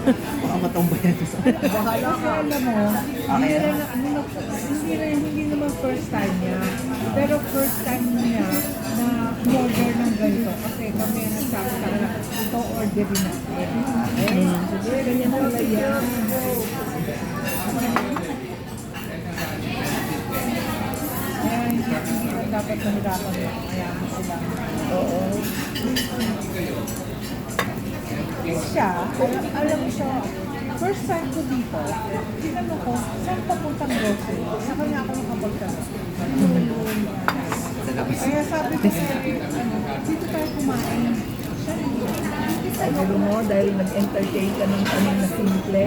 Baka matumbayan sa Bahala ka. Alam mo, hindi naman first time niya. Pero first time niya na order ng ganito. Kasi kami ang nagsabi sa kanila, ito order na. Sige, ganyan pala yan. Kaya hindi ko dapat nahirapan mo. Kaya mo sila. Oo. Siya, alam mo siya, first time ko dito, tinanong ko, saan papuntang grocery? Sa kanya ako nakapagtanong. Kaya sabi ko sa'yo, dito tayo kumain. Sabi mo, dahil nag-entertain ka ng kanin na simple.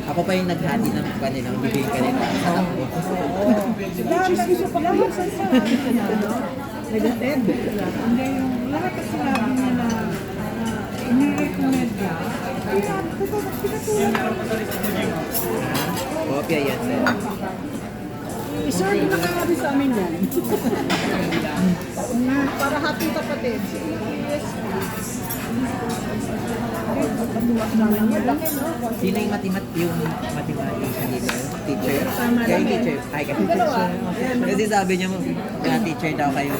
Ako pa yung naghati ng kanila, bibigyan kanila. Sarap po. Oo. Lahat sa sinabi niya, nag-attend. Hindi yung lahat sa sinabi niya na ini-recommend niya. Pinatulan Kopya yan, sir. I-serve na kami sa amin yan. para happy kapatid. Yes. Sino yung mathematician dito? Teacher? Kayo teacher? Ay, kayo teacher. Kasi sabi niya mo, teacher daw kayo.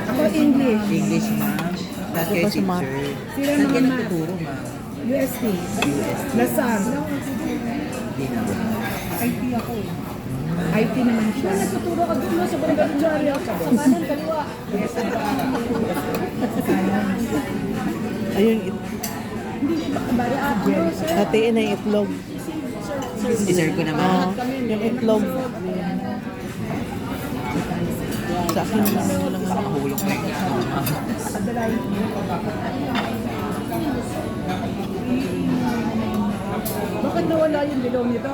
Ako English. English, ma'am. Tapos kayo teacher. Sila Saan kayo naman, nagtuturo, ma'am? UST. Lasal. Hindi na. IT ako eh. IT naman siya. Nagtuturo ka dito sa barangay Jari. Sa kanan, kaliwa. Ayun, Bari ako, sir. hatiin na yung itlog. I-serve ko naman. Yung itlog. Sa akin naman walang Nakahulog na yun. Bakit nawala yung bilong nito?